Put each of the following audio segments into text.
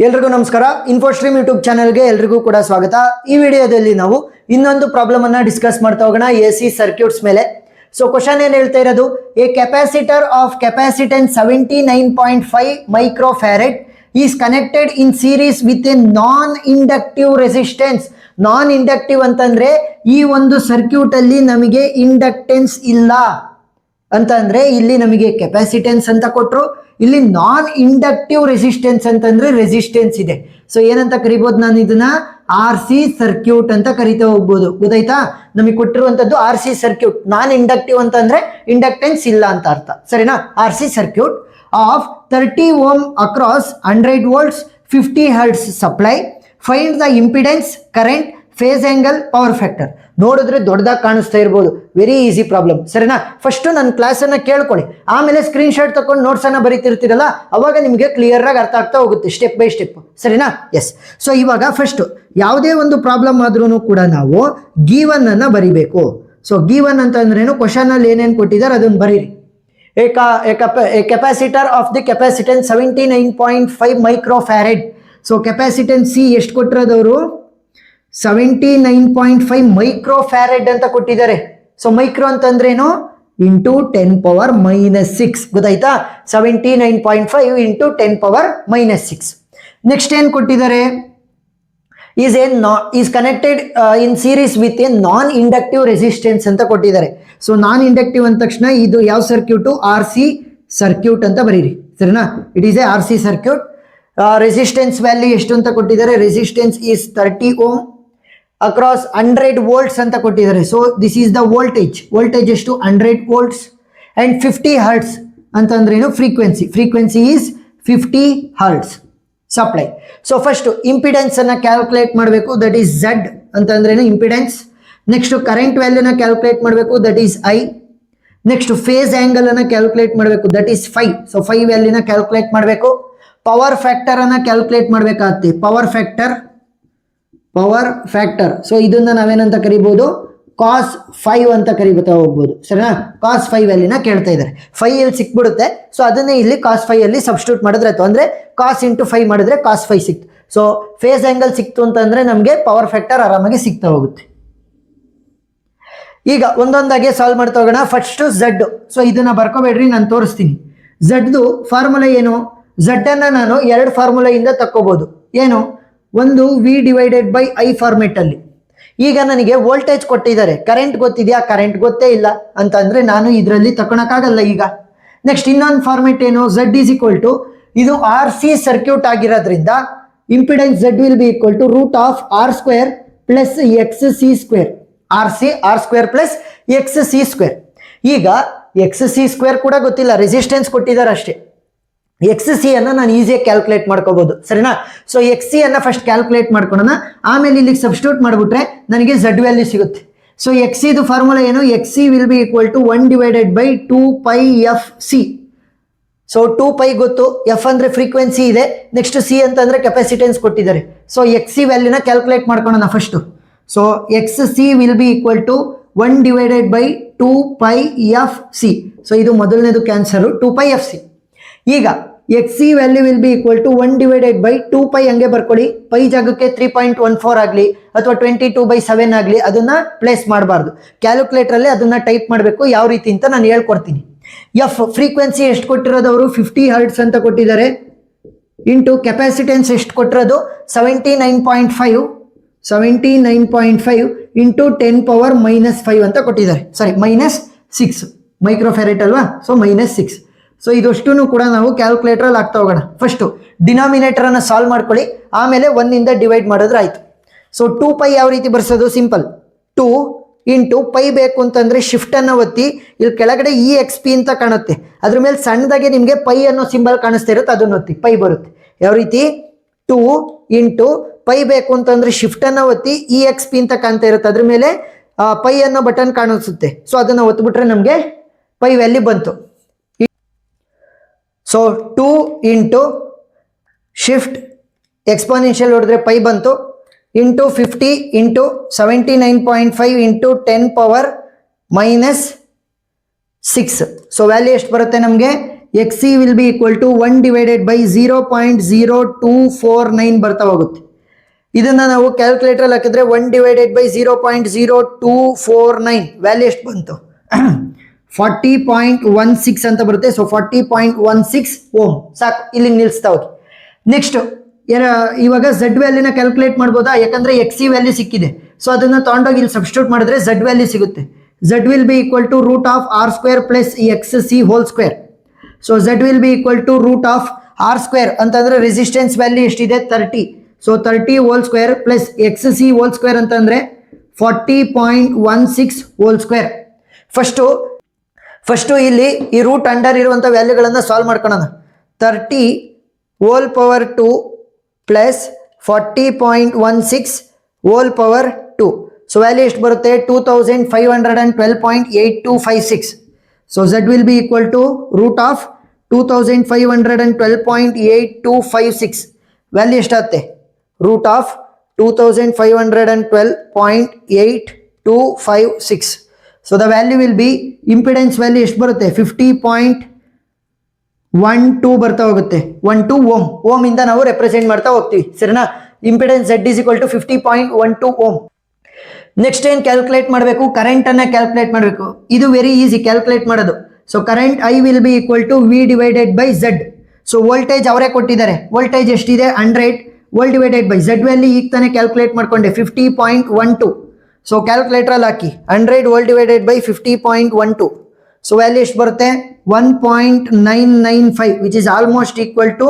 ಎಲ್ರಿಗೂ ನಮಸ್ಕಾರ. ಇನ್ಫೋಸ್ಟ್ರೀಮ್ ಯೂಟ್ಯೂಬ್ ಚಾನೆಲ್ಗೆ ಎಲ್ರಿಗೂ ಕೂಡ ಸ್ವಾಗತ. ಈ ವಿಡಿಯೋದಲ್ಲಿ ನಾವು ಇನ್ನೊಂದು ಪ್ರಾಬ್ಲಮ್ ಅನ್ನ ಡಿಸ್ಕಸ್ ಮಾಡ್ತಾ ಹೋಗೋಣ ಎಸಿ ಸರ್ಕ್ಯೂಟ್ಸ್ ಮೇಲೆ. ಸೊ ಕ್ವಶನ್ ಏನ್ ಹೇಳ್ತಾ ಇರೋದು, A capacitor of capacitance 79.5 microfarad is connected in series with A non inductive resistance. Non inductive ಅಂತಂದ್ರೆ ಈ ಒಂದು ಸರ್ಕ್ಯೂಟ್ ಅಲ್ಲಿ ನಮಗೆ ಇಂಡಕ್ಟೆನ್ಸ್ ಇಲ್ಲ ಅಂತಂದ್ರೆ ಇಲ್ಲಿ ನಮಗೆ ಕೆಪಾಸಿಟೆನ್ಸ್ ಅಂತ ಕೊಟ್ರು, ಇಲ್ಲಿ ನಾನ್ ಇಂಡಕ್ಟಿವ್ ರೆಸಿಸ್ಟೆನ್ಸ್ ಅಂತಂದ್ರೆ ರೆಸಿಸ್ಟೆನ್ಸ್ ಇದೆ. ಸೊ ಏನಂತ ಕರಿಬಹುದು, ನಾನು ಇದನ್ನ ಆರ್ ಸಿ ಸರ್ಕ್ಯೂಟ್ ಅಂತ ಕರಿತಾ ಹೋಗ್ಬೋದು. ಗೊತ್ತಾಯ್ತಾ, ನಮಗೆ ಕೊಟ್ಟಿರುವಂತದ್ದು R C circuit. Non inductive ಅಂತಂದ್ರೆ ಇಂಡಕ್ಟೆನ್ಸ್ ಇಲ್ಲ ಅಂತ ಅರ್ಥ, ಸರಿನಾ. R C circuit of 30 ohm across 100 volts 50 Hz supply. Find the impedance, current, phase angle, power factor. ನೋಡಿದ್ರೆ ದೊಡ್ಡದಾಗಿ ಕಾಣಿಸ್ತಾ ಇರ್ಬೋದು, ವೆರಿ ಈಸಿ ಪ್ರಾಬ್ಲಮ್, ಸರಿನಾ. ಫಸ್ಟ್ ನನ್ನ ಕ್ಲಾಸ್ ಅನ್ನ ಕೇಳ್ಕೊಳ್ಳಿ, ಆಮೇಲೆ ಸ್ಕ್ರೀನ್ ಶಾಟ್ ತಕೊಂಡು ನೋಟ್ಸ್ ಅನ್ನ ಬರೀತಿರ್ತೀರಲ್ಲ, ಅವಾಗ ನಿಮಗೆ ಕ್ಲಿಯರ್ ಆಗಿ ಅರ್ಥ ಆಗ್ತಾ ಹೋಗುತ್ತೆ ಸ್ಟೆಪ್ ಬೈ ಸ್ಟೆಪ್, ಸರಿನಾ. ಎಸ್. ಸೊ ಇವಾಗ ಫಸ್ಟ್ ಯಾವುದೇ ಒಂದು ಪ್ರಾಬ್ಲಮ್ ಆದ್ರೂ ಕೂಡ ನಾವು ಗಿವನ್ ಅನ್ನ ಬರಿಬೇಕು. ಸೊ ಗಿವನ್ ಅಂತ ಅಂದ್ರೇನು, ಕ್ವಶನ್ ಅಲ್ಲಿ ಏನೇನು ಕೊಟ್ಟಿದ್ದಾರೆ ಅದನ್ನ ಬರೀರಿ. A capacitor of the capacitance 79.5 microfarad. So capacitance C ಎಷ್ಟು ಕೊಟ್ಟಿರೋದವರು 79.5 ಮೈಕ್ರೋಫ್ಯಾರೆಡ್ ಅಂತ ಕೊಟ್ಟಿದ್ದಾರೆ. ಸೊ ಮೈಕ್ರೋ ಅಂತಂದ್ರೇನು, ಇಂಟು 10⁻⁻6. ಗೊತ್ತಾಯ್ತಾ, 79.5 ಇಂಟು 10⁻⁻6. ನೆಕ್ಸ್ಟ್ ಏನ್ ಕೊಟ್ಟಿದ್ದಾರೆ, is connected in series with A non inductive resistance ಅಂತ ಕೊಟ್ಟಿದ್ದಾರೆ. ಸೊ ನಾನ್ ಇಂಡಕ್ಟಿವ್ ಅಂದ ತಕ್ಷಣ ಇದು ಯಾವ ಸರ್ಕ್ಯೂಟು, ಆರ್ ಸಿ ಸರ್ಕ್ಯೂಟ್ ಅಂತ ಬರೀರಿ, ಸರಿನಾ. It is a R C circuit. Resistance value ಎಷ್ಟು ಅಂತ ಕೊಟ್ಟಿದ್ದಾರೆ, resistance is 30 ohm across 100 volts ಅಂತ ಕೊಟ್ಟಿದ್ದಾರೆ. So this is the voltage ಎಷ್ಟು 100 volts ಅಂಡ್ 50 Hz ಅಂತಂದ್ರೇನು, frequency is 50 Hz supply. So first impedance ಅನ್ನ ಕ್ಯಾಲ್ಕುಲೇಟ್ ಮಾಡಬೇಕು, ದಟ್ ಈಸ್ ಝಡ್ ಅಂತಂದ್ರೇನು ಇಂಪಿಡೆನ್ಸ್. ನೆಕ್ಸ್ಟ್ ಕರೆಂಟ್ ವ್ಯಾಲ್ಯೂನ ಕ್ಯಾಲ್ಕುಲೇಟ್ ಮಾಡಬೇಕು, that is I. Next phase angle ಅನ್ನ ಕ್ಯಾಲ್ಕುಲೇಟ್ ಮಾಡಬೇಕು, ದಟ್ ಈಸ್ 5. ಸೊ 5 ವ್ಯಾಲ್ಯೂನ ಕ್ಯಾಲ್ಕುಲೇಟ್ ಮಾಡಬೇಕು. ಪವರ್ ಫ್ಯಾಕ್ಟರ್ ಅನ್ನ ಕ್ಯಾಲ್ಕುಲೇಟ್ ಮಾಡಬೇಕಾಗುತ್ತೆ, ಪವರ್ ಫ್ಯಾಕ್ಟರ್. ಸೊ ಇದನ್ನ ನಾವೇನಂತ ಕರಿಬಹುದು, ಕಾಸ್ 5 ಅಂತ ಕರಿತಾ ಹೋಗ್ಬೋದು, ಸರಿನಾ. ಕಾಸ್ 5 ವ್ಯಾಲ್ಯೂನ ಕೇಳ್ತಾ ಇದ್ದಾರೆ, 5 ಇಲ್ಲಿ ಸಿಕ್ಬಿಡುತ್ತೆ. ಸೊ ಅದನ್ನೇ ಇಲ್ಲಿ ಕಾಸ್ 5 ಅಲ್ಲಿ ಸಬ್ಸ್ಟಿಟ್ಯೂಟ್ ಮಾಡಿದ್ರೆ ಆಯ್ತು, ಅಂದ್ರೆ ಕಾಸ್ ಇಂಟು 5 ಮಾಡಿದ್ರೆ ಕಾಸ್ 5 ಸಿಕ್ತು. ಸೊ ಫೇಸ್ ಆಂಗಲ್ ಸಿಕ್ತು ಅಂತಂದ್ರೆ ನಮಗೆ ಪವರ್ ಫ್ಯಾಕ್ಟರ್ ಆರಾಮಾಗಿ ಸಿಗ್ತಾ ಹೋಗುತ್ತೆ. ಈಗ ಒಂದೊಂದಾಗೆ ಸಾಲ್ವ್ ಮಾಡ್ತಾ ಹೋಗೋಣ. First Z. ಸೊ ಇದನ್ನ ಬರ್ಕೋಬೇಡ್ರಿ, ನಾನು ತೋರಿಸ್ತೀನಿ. ಝಡ್ದು ಫಾರ್ಮುಲಾ ಏನು, ಝಡ್ ಅನ್ನ ನಾನು 2 ಫಾರ್ಮುಲಾಯಿಂದ ತಕ್ಕೋಬಹುದು. ಏನು, ಒಂದು V divided by I format ಅಲ್ಲಿ. ಈಗ ನನಗೆ ವೋಲ್ಟೇಜ್ ಕೊಟ್ಟಿದ್ದಾರೆ, ಕರೆಂಟ್ ಗೊತ್ತಿದೆಯಾ, ಕರೆಂಟ್ ಗೊತ್ತೇ ಇಲ್ಲ ಅಂತಂದ್ರೆ ನಾನು ಇದರಲ್ಲಿ ತಗೊಳಕ್ಕಾಗಲ್ಲ. ಈಗ ನೆಕ್ಸ್ಟ್ ಇನ್ನೊಂದು ಫಾರ್ಮೆಟ್ ಏನು, ಝಡ್ ಈಸ್ ಈಕ್ವಲ್ ಟು, ಇದು ಆರ್ ಸಿ ಸರ್ಕ್ಯೂಟ್ ಆಗಿರೋದ್ರಿಂದ impedance Z will be equal to root of R square plus X C square. R square plus X C square. ಈಗ ಎಕ್ಸ್ ಸಿ ಸ್ಕ್ವೇರ್ ಕೂಡ ಗೊತ್ತಿಲ್ಲ, resistance ಕೊಟ್ಟಿದ್ದಾರೆ ಅಷ್ಟೇ. X C ಅನ್ನ ನಾನು ಈಸಿಯಾಗಿ ಕ್ಯಾಲ್ಕುಲೇಟ್ ಮಾಡ್ಕೋಬಹುದು, ಸರಿನಾ. ಸೊ ಎಕ್ಸ್ ಸಿ ಅನ್ನ ಫಸ್ಟ್ ಕ್ಯಾಲ್ಕುಲೇಟ್ ಮಾಡ್ಕೊಳ್ಳೋಣ, ಆಮೇಲೆ ಇಲ್ಲಿಗೆ ಸಬ್ಸ್ಟಿಟ್ಯೂಟ್ ಮಾಡ್ಬಿಟ್ರೆ ನನಗೆ ಝಡ್ ವ್ಯಾಲ್ಯೂ ಸಿಗುತ್ತೆ. ಸೊ ಎಕ್ಸ್ ಸಿ ಫಾರ್ಮುಲಾ ಏನು, X C will be equal to 1 divided by 2πfc. So 2π ಗೊತ್ತು, ಎಫ್ ಅಂದ್ರೆ ಫ್ರೀಕ್ವೆನ್ಸಿ ಇದೆ, ನೆಕ್ಸ್ಟ್ ಸಿ ಅಂತಂದ್ರೆ ಕೆಪಾಸಿಟೆನ್ಸ್ ಕೊಟ್ಟಿದ್ದಾರೆ. ಸೊ ಎಕ್ಸ್ ಸಿ ವ್ಯಾಲ್ಯೂನ ಕ್ಯಾಲ್ಕುಲೇಟ್ ಮಾಡ್ಕೊಳ್ಳೋಣ first. So X C will be equal to 1 divided by 2πfc. So ಇದು ಮೊದಲನೇದು ಕ್ಯಾನ್ಸರ್, 2πfc. ಈಗ X C value will be equal to 1 divided by 2π ಹಂಗೆ ಬರ್ಕೊಳ್ಳಿ. ಪೈ ಜಾಗಕ್ಕೆ 3.14 ಆಗಲಿ ಅಥವಾ 22/7 ಆಗಲಿ, ಅದನ್ನ ಪ್ಲೇಸ್ ಮಾಡಬಾರ್ದು. ಕ್ಯಾಲ್ಕುಲೇಟರ್ ಅಲ್ಲಿ ಅದನ್ನ ಟೈಪ್ ಮಾಡಬೇಕು, ಯಾವ ರೀತಿ ಅಂತ ನಾನು ಹೇಳ್ಕೊಡ್ತೀನಿ. ಎಫ್ ಫ್ರೀಕ್ವೆನ್ಸಿ ಎಷ್ಟು ಕೊಟ್ಟಿರೋದವರು 50 Hz ಅಂತ ಕೊಟ್ಟಿದ್ದಾರೆ, ಇಂಟು ಕೆಪಾಸಿಟೆನ್ಸ್ ಎಷ್ಟು ಕೊಟ್ಟಿರೋದು 79.5 ಇಂಟು 10⁻⁻5 ಅಂತ ಕೊಟ್ಟಿದ್ದಾರೆ. ಸಾರಿ, -6 ಮೈಕ್ರೋಫ್ಯಾರೆಡ್ ಅಲ್ವಾ. ಸೊ -6. ಸೊ ಇದಷ್ಟು ಕೂಡ ನಾವು ಕ್ಯಾಲ್ಕುಲೇಟರ್ ಅಲ್ಲಿ ಆಗ್ತಾ ಹೋಗೋಣ. ಫಸ್ಟ್ ಡಿನಾಮಿನೇಟರ್ ಅನ್ನ ಸಾಲ್ವ್ ಮಾಡ್ಕೊಳ್ಳಿ, ಆಮೇಲೆ 1 ಇಂದ ಡಿವೈಡ್ ಮಾಡಿದ್ರೆ ಆಯ್ತು. ಸೊ 2π ಯಾವ ರೀತಿ ಬರ್ಸೋದು, ಸಿಂಪಲ್. 2 ಇಂಟು ಪೈ ಬೇಕು ಅಂತಂದ್ರೆ ಶಿಫ್ಟ್ ಅನ್ನ ಒತ್ತಿ, ಇಲ್ಲಿ ಕೆಳಗಡೆ EXP ಅಂತ ಕಾಣುತ್ತೆ, ಅದ್ರ ಮೇಲೆ ಸಣ್ಣದಾಗೆ ನಿಮಗೆ ಪೈ ಅನ್ನೋ ಸಿಂಬಲ್ ಕಾಣಿಸ್ತಾ ಇರುತ್ತೆ, ಅದನ್ನ ಒತ್ತಿ ಪೈ ಬರುತ್ತೆ. ಯಾವ ರೀತಿ, 2 ಇಂಟು ಪೈ ಬೇಕು ಅಂತಂದ್ರೆ ಶಿಫ್ಟ್ ಅನ್ನ ಒತ್ತಿ, EXP ಅಂತ ಕಾಣ್ತಾ ಇರುತ್ತೆ, ಅದ್ರ ಮೇಲೆ ಪೈ ಅನ್ನೋ ಬಟನ್ ಕಾಣಿಸುತ್ತೆ. ಸೊ ಅದನ್ನ ಒತ್ಬಿಟ್ರೆ ನಮಗೆ ಪೈ ವ್ಯಾಲ್ಯೂ ಬಂತು. ಸೊ 2 ಇಂಟು ಶಿಫ್ಟ್ ಎಕ್ಸ್ಪೋನೆನ್ಷಿಯಲ್ ಹೊಡೆದ್ರೆ ಪೈ ಬಂತು, into 50 into 79.5 into 10⁻⁻6. So value ಎಷ್ಟು ಬರುತ್ತೆ ನಮಗೆ, X C will be equal to 1 divided by 0.0249 ಬರ್ತಾ ಹೋಗುತ್ತೆ. ಇದನ್ನ ನಾವು ಕ್ಯಾಲ್ಕುಲೇಟರ್ ಹಾಕಿದ್ರೆ 1 ಡಿವೈಡೆಡ್ ಬೈ 0.0249 ವ್ಯಾಲ್ಯೂ ಎಷ್ಟು ಬಂತು 40.16 ಅಂತ ಬರುತ್ತೆ. ಸೊ 40.16 ಓಮ್ ಸಾಕು, ಇಲ್ಲಿ ನಿಲ್ಲಿಸ್ತಾ ಹೋಗಿ. ನೆಕ್ಸ್ಟ್ ಇವಾಗ ಝಡ್ ವ್ಯಾಲ್ಯೂನ ಕ್ಯಾಲ್ಕುಲೇಟ್ ಮಾಡ್ಬೋದಾ, ಯಾಕಂದ್ರೆ ಎಕ್ಸ್ ಸಿ ವ್ಯಾಲ್ಯೂ ಸಿಕ್ಕಿದೆ. ಸೊ ಅದನ್ನ ತಗೊಂಡೋಗಿ ಇಲ್ಲಿ ಸಬ್ಸ್ಟಿಟ್ಯೂಟ್ ಮಾಡಿದ್ರೆ ಝಡ್ ವ್ಯಾಲ್ಯೂ ಸಿಗುತ್ತೆ. Z will be equal to root of R square plus X C whole square. So Z will be equal to root of R square ಅಂತಂದ್ರೆ resistance value ಎಷ್ಟಿದೆ 30. So 30 whole square plus X C whole square ಅಂತಂದ್ರೆ 40.16 whole square. First ಇಲ್ಲಿ ಈ root under ಇರುವಂಥ ವ್ಯಾಲ್ಯೂಗಳನ್ನು solve ಮಾಡ್ಕೊಳ್ಳೋಣ. 30 whole power 2 plus 40.16 whole power 2. So value ಎಷ್ಟು ಬರುತ್ತೆ 2512.8256. So Z will be equal to root of 2512.8256. Value ಎಷ್ಟಾಗುತ್ತೆ root of 2512.8256. So the value will be impedance value ಎಷ್ಟು ಬರುತ್ತೆ 50.12 ಬರ್ತಾ ಹೋಗುತ್ತೆ. 12 ಓಮ್ ಇಂದ ನಾವು ರೆಪ್ರೆಸೆಂಟ್ ಮಾಡ್ತಾ ಹೋಗ್ತೀವಿ, ಸರಿನಾ. Impedance Z is equal to 50.12 ohm. Next ಏನು ಕ್ಯಾಲ್ಕುಲೇಟ್ ಮಾಡಬೇಕು, ಕರೆಂಟ್ ಅನ್ನ ಕ್ಯಾಲ್ಕುಲೇಟ್ ಮಾಡಬೇಕು. ಇದು ವೆರಿ ಈಸಿ ಕ್ಯಾಲ್ಕುಲೇಟ್ ಮಾಡೋದು. So current I will be equal to V divided by Z. So voltage ಅವರೇ ಕೊಟ್ಟಿದ್ದಾರೆ, ವೋಲ್ಟೇಜ್ ಎಷ್ಟಿದೆ 100 volt divided by Z value ಈಗ ತಾನೇ ಕ್ಯಾಲ್ಕುಲೇಟ್ ಮಾಡ್ಕೊಂಡೆ 50.12. ಸೊ ಕ್ಯಾಲ್ಕುಲೇಟ್ರಲ್ಲಿ ಹಾಕಿ 100 volt divided by 50.12. So value ಎಷ್ಟು ಬರುತ್ತೆ 1.995 which is almost equal to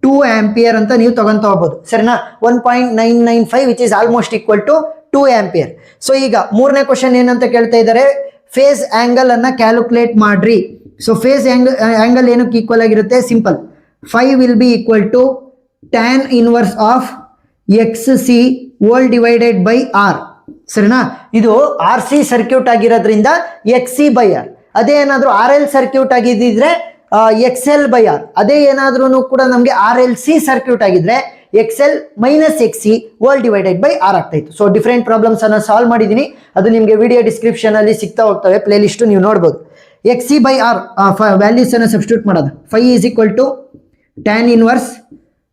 2 ampere ಅಂತ ನೀವು ತಗೊಂತ ಹೋಗ್ಬೋದು, ಸರಿನಾ. 1.995 which is almost equal to 2 ampere. So ಈಗ ಮೂರನೇ ಕ್ವಶನ್ ಏನಂತ ಕೇಳ್ತಾ ಇದ್ದಾರೆ, ಫೇಸ್ ಆಂಗಲ್ ಅನ್ನ ಕ್ಯಾಲ್ಕುಲೇಟ್ ಮಾಡ್ರಿ. ಸೊ ಫೇಸ್ ಆಂಗಲ್ ಏನಕ್ಕೆ ಈಕ್ವಲ್ ಆಗಿರುತ್ತೆ, simple. 5 will be equal to tan inverse of X C whole divided by R, ಸರಿನಾ. ಇದು ಆರ್ ಸಿ ಸರ್ಕ್ಯೂಟ್ ಆಗಿರೋದ್ರಿಂದ ಎಕ್ಸ್ ಸಿ ಬೈ ಆರ್. ಅದೇ ಏನಾದರೂ ಆರ್ ಎಲ್ ಸರ್ಕ್ಯೂಟ್ ಆಗಿದ್ದಿದ್ರೆ ಎಕ್ಸ್ ಎಲ್ ಬೈ ಆರ್. ಅದೇ ಏನಾದ್ರೂ ಕೂಡ ನಮಗೆ ಆರ್ ಎಲ್ ಸಿ ಸರ್ಕ್ಯೂಟ್ ಆಗಿದ್ರೆ X L minus X C whole divided by R ಆಗ್ತಾ ಇತ್ತು. ಸೊ ಡಿಫ್ರೆಂಟ್ ಪ್ರಾಬ್ಲಮ್ಸ್ ಅನ್ನ ಸಾಲ್ವ್ ಮಾಡಿದ್ದೀನಿ, ಅದು ನಿಮಗೆ ವಿಡಿಯೋ ಡಿಸ್ಕ್ರಿಪ್ಷನ್ ಅಲ್ಲಿ ಸಿಗ್ತಾ ಹೋಗ್ತವೆ, ಪ್ಲೇ ಲಿಸ್ಟ್ ನೀವು ನೋಡ್ಬೋದು. X C by R values ಅನ್ನ ಸಬ್ಸ್ಟಿಟ್ಯೂಟ್ ಮಾಡೋದು. 5 is equal to tan inverse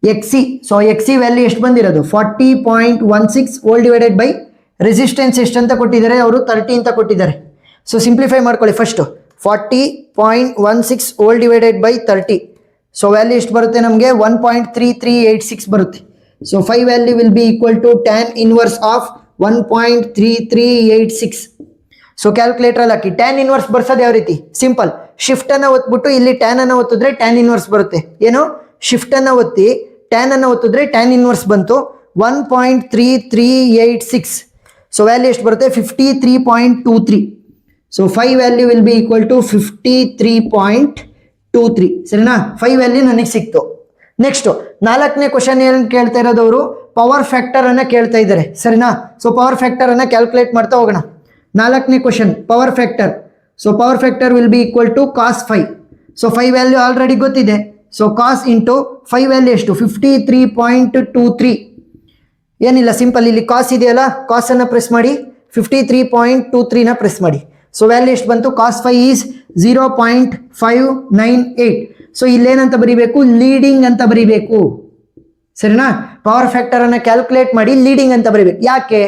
X C. So X C value ಎಷ್ಟು ಬಂದಿರೋದು 40.16 ಹೋಲ್ ಡಿವೈಡೆಡ್ ಬೈ ರೆಸಿಸ್ಟೆನ್ಸ್ ಎಷ್ಟು ಅಂತ ಕೊಟ್ಟಿದ್ದಾರೆ ಅವರು 30 ಅಂತ ಕೊಟ್ಟಿದ್ದಾರೆ. ಸೊ ಸಿಂಪ್ಲಿಫೈ ಮಾಡ್ಕೊಳ್ಳಿ first 40.16 whole divided by 30. So value ಎಷ್ಟು ಬರುತ್ತೆ ನಮಗೆ 1.3386 ಬರುತ್ತೆ. So 5 value will be equal to tan inverse of 1.3386. So calculator ಹಾಕಿ tan ಇನ್ವರ್ಸ್ ಬರ್ಸೋದು ಯಾವ ರೀತಿ, ಸಿಂಪಲ್. ಶಿಫ್ಟ್ ಅನ್ನ ಒತ್ಬಿಟ್ಟು ಇಲ್ಲಿ tan ಅನ್ನ ಒತ್ತಿದ್ರೆ tan ಇನ್ವರ್ಸ್ ಬರುತ್ತೆ. ಏನು ಶಿಫ್ಟ್ ಅನ್ನ ಒತ್ತಿ tan ಅನ್ನ ಒತ್ತಿದ್ರೆ tan ಇನ್ವರ್ಸ್ ಬಂತು 1.3386. ಸೊ ವ್ಯಾಲ್ಯೂ ಎಷ್ಟು ಬರುತ್ತೆ 53.23. So 5 value will be equal to 53.23, ಸರಿನಾ. 5 ವ್ಯಾಲ್ಯೂ ನನಗೆ ಸಿಕ್ತು. ನೆಕ್ಸ್ಟ್ 4ನೇ ಕ್ವಶನ್ ಏನು ಕೇಳ್ತಾ ಇರೋದು, ಅವರು ಪವರ್ ಫ್ಯಾಕ್ಟರ್ ಅನ್ನ ಕೇಳ್ತಾ ಇದ್ದಾರೆ, ಸರಿನಾ. ಸೊ ಪವರ್ ಫ್ಯಾಕ್ಟರ್ ಅನ್ನ ಕ್ಯಾಲ್ಕುಲೇಟ್ ಮಾಡ್ತಾ ಹೋಗೋಣ. 4ನೇ question power factor. So power factor will be equal to cos 5. So 5 value already ಗೊತ್ತಿದೆ. ಸೊ ಕಾಸ್ ಇಂಟು 5 ವ್ಯಾಲ್ಯೂ ಎಷ್ಟು 53.23. ಏನಿಲ್ಲ, ಸಿಂಪಲ್. ಇಲ್ಲಿ ಕಾಸ್ ಇದೆಯಲ್ಲ, ಕಾಸ್ ಅನ್ನ ಪ್ರೆಸ್ ಮಾಡಿ 53.23ನ ಪ್ರೆಸ್ ಮಾಡಿ. ಸೊ ವ್ಯಾಲ್ಯೂ ಎಷ್ಟು ಬಂತು cos 5 ಈಸ್ 0.598. ಸೊ ಇಲ್ಲೇನಂತ ಬರೀಬೇಕು, ಲೀಡಿಂಗ್ ಅಂತ ಬರೀಬೇಕು, ಸರಿನಾ. ಪವರ್ ಫ್ಯಾಕ್ಟರ್ ಅನ್ನ ಕ್ಯಾಲ್ಕುಲೇಟ್ ಮಾಡಿ ಲೀಡಿಂಗ್ ಅಂತ ಬರೀಬೇಕು. ಯಾಕೆ,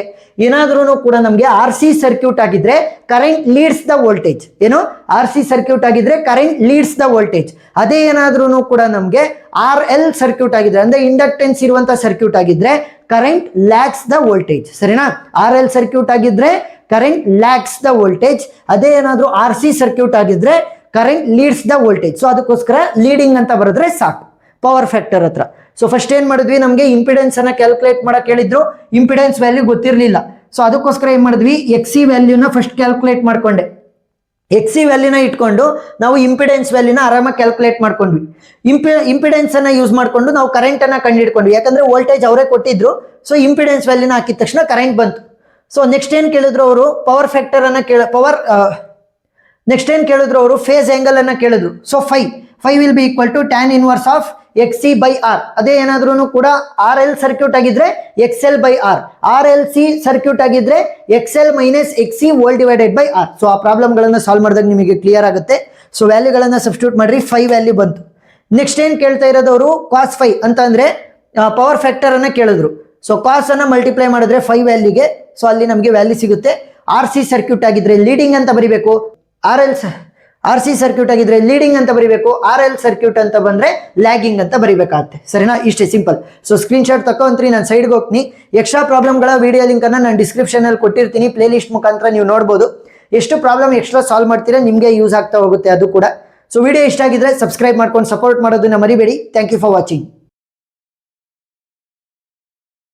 ಏನಾದ್ರೂ ಕೂಡ ನಮಗೆ ಆರ್ ಸಿ ಸರ್ಕ್ಯೂಟ್ ಆಗಿದ್ರೆ ಕರೆಂಟ್ ಲೀಡ್ಸ್ ದ ವೋಲ್ಟೇಜ್. ಏನು ಆರ್ ಸಿ ಸರ್ಕ್ಯೂಟ್ ಆಗಿದ್ರೆ ಕರೆಂಟ್ ಲೀಡ್ಸ್ ದ ವೋಲ್ಟೇಜ್. ಅದೇ ಏನಾದ್ರೂ ಕೂಡ ನಮಗೆ ಆರ್ ಎಲ್ ಸರ್ಕ್ಯೂಟ್ ಆಗಿದ್ರೆ ಅಂದ್ರೆ ಇಂಡಕ್ಟೆನ್ಸ್ ಇರುವಂತ ಸರ್ಕ್ಯೂಟ್ ಆಗಿದ್ರೆ ಕರೆಂಟ್ ಲ್ಯಾಕ್ಸ್ ದ ವೋಲ್ಟೇಜ್, ಸರಿನಾ. ಆರ್ ಎಲ್ ಸರ್ಕ್ಯೂಟ್ ಆಗಿದ್ರೆ ಕರೆಂಟ್ ಲ್ಯಾಕ್ಸ್ ದ ವೋಲ್ಟೇಜ್. ಅದೇ ಏನಾದ್ರೂ ಆರ್ ಸಿ ಸರ್ಕ್ಯೂಟ್ ಆಗಿದ್ರೆ current leads the voltage. So ಅದಕ್ಕೋಸ್ಕರ ಲೀಡಿಂಗ್ ಅಂತ ಬರೆದ್ರೆ ಸಾಕು ಪವರ್ ಫ್ಯಾಕ್ಟರ್ ಹತ್ರ. ಸೊ ಫಸ್ಟ್ ಏನ್ ಮಾಡಿದ್ವಿ, ನಮಗೆ ಇಂಪಿಡೆನ್ಸ್ ಅನ್ನ ಕ್ಯಾಲ್ಕುಲೇಟ್ ಮಾಡಕ್ ಹೇಳಿದ್ರು, ಇಂಪಿಡೆನ್ಸ್ ವ್ಯಾಲ್ಯೂ ಗೊತ್ತಿರಲಿಲ್ಲ. ಸೊ ಅದಕ್ಕೋಸ್ಕರ ಏನ್ ಮಾಡಿದ್ವಿ, ಎಕ್ಸ್ ಸಿ ವ್ಯಾಲ್ಯೂನ ಫಸ್ಟ್ ಕ್ಯಾಲ್ಕುಲೇಟ್ ಮಾಡ್ಕೊಂಡೆ. ಎಕ್ಸ್ ಸಿ ವ್ಯಾಲ್ಯೂನ ಇಟ್ಕೊಂಡು ನಾವು ಇಂಪಿಡೆನ್ಸ್ ವ್ಯಾಲ್ಯೂನ ಆರಾಮಾಗಿ ಕ್ಯಾಲ್ಕುಲೇಟ್ ಮಾಡ್ಕೊಂಡ್ವಿ. ಇಂಪಿಡೆನ್ಸ್ ಅನ್ನ ಯೂಸ್ ಮಾಡ್ಕೊಂಡು ನಾವು ಕರೆಂಟ್ ಅನ್ನ ಕಂಡುಹಿಡ್ಕೊಂಡ್ವಿ, ಯಾಕಂದ್ರೆ ವೋಲ್ಟೇಜ್ ಅವರೇ ಕೊಟ್ಟಿದ್ರು. ಸೊ ಇಂಪಿಡೆನ್ಸ್ ವ್ಯಾಲ್ಯೂನ ಹಾಕಿದ ತಕ್ಷಣ ಕರೆಂಟ್ ಬಂತು. ಸೊ ನೆಕ್ಸ್ಟ್ ಏನ್ ಕೇಳಿದ್ರು ಅವರು, ಪವರ್ ಫ್ಯಾಕ್ಟರ್ ಅನ್ನ ನೆಕ್ಸ್ಟ್ ಏನ್ ಕೇಳಿದ್ರು ಅವರು, ಫೇಸ್ ಆಂಗಲ್ ಅನ್ನ ಕೇಳಿದ್ರು. So 5 will be equal to tan inverse of X C by R. ಅದೇ ಏನಾದ್ರೂ ಕೂಡ ಆರ್ ಎಲ್ ಸರ್ಕ್ಯೂಟ್ ಆಗಿದ್ರೆ X L by R, R L C circuit ಆಗಿದ್ರೆ X L minus X C whole divided by R. So ಆ ಪ್ರಾಬ್ಲಮ್ಗಳನ್ನ solve ಮಾಡಿದಾಗ ನಿಮಗೆ clear ಆಗುತ್ತೆ. ಸೊ ವ್ಯಾಲ್ಯೂಗಳನ್ನು ಸಬ್ಸ್ಟಿಟ್ಯೂಟ್ ಮಾಡ್ರಿ, 5 ವ್ಯಾಲ್ಯೂ ಬಂತು. ನೆಕ್ಸ್ಟ್ ಏನು ಕೇಳ್ತಾ ಇರೋದು ಅವರು, ಕಾಸ್ 5 ಅಂತ ಅಂದರೆ ಪವರ್ ಫ್ಯಾಕ್ಟರ್ ಅನ್ನ ಕೇಳಿದ್ರು. ಸೊ ಕಾಸ್ ಅನ್ನ ಮಲ್ಟಿಪ್ಲೈ ಮಾಡಿದ್ರೆ 5 ವ್ಯಾಲ್ಯೂಗೆ, ಸೊ ಅಲ್ಲಿ ನಮಗೆ ವ್ಯಾಲ್ಯೂ ಸಿಗುತ್ತೆ. ಆರ್ ಸಿ ಸರ್ಕ್ಯೂಟ್ ಆಗಿದ್ರೆ ಲೀಡಿಂಗ್ ಅಂತ ಬರಿಬೇಕು, ಆರ್ ಸಿ ಸರ್ಕ್ಯೂಟ್ ಆಗಿದ್ರೆ ಲೀಡಿಂಗ್ ಅಂತ ಬರಿಬೇಕು, ಆರ್ ಎಲ್ ಸರ್ಕ್ಯೂಟ್ ಅಂತ ಬಂದ್ರೆ ಲ್ಯಾಗಿಂಗ್ ಅಂತ ಬರಿಬೇಕಾಗುತ್ತೆ. ಸರಿನಾ? ಇಷ್ಟೇ ಸಿಂಪಲ್. ಸೊ ಸ್ಕ್ರೀನ್ ಶಾಟ್ ತಕೊಂತ್ರಿ, ನಾನು ಸೈಡ್ಗೆ ಹೋಗ್ತೀನಿ. ಎಕ್ಸ್ಟ್ರಾ ಪ್ರಾಬ್ಲಮ್ಗಳ ವಿಡಿಯೋ ಲಿಂಕ್ ಅನ್ನ ನಾನು ಡಿಸ್ಕ್ರಿಪ್ಷನ್ ಅಲ್ಲಿ ಕೊಟ್ಟಿರ್ತೀನಿ, ಪ್ಲೇ ಲಿಸ್ಟ್ ಮುಖಾಂತರ ನೀವು ನೋಡ್ಬೋದು. ಎಷ್ಟು ಪ್ರಾಬ್ಲಮ್ ಎಕ್ಸ್ಟ್ರಾ ಸಾಲ್ವ್ ಮಾಡ್ತೀರಾ ನಿಮಗೆ ಯೂಸ್ ಆಗ್ತಾ ಹೋಗುತ್ತೆ ಅದು ಕೂಡ. ಸೊ ವಿಡಿಯೋ ಇಷ್ಟ ಆಗಿದ್ರೆ ಸಬ್ಸ್ಕ್ರೈಬ್ ಮಾಡ್ಕೊಂಡು ಸಪೋರ್ಟ್ ಮಾಡೋದನ್ನ ಮರಿಬೇಡಿ. Thank you for watching.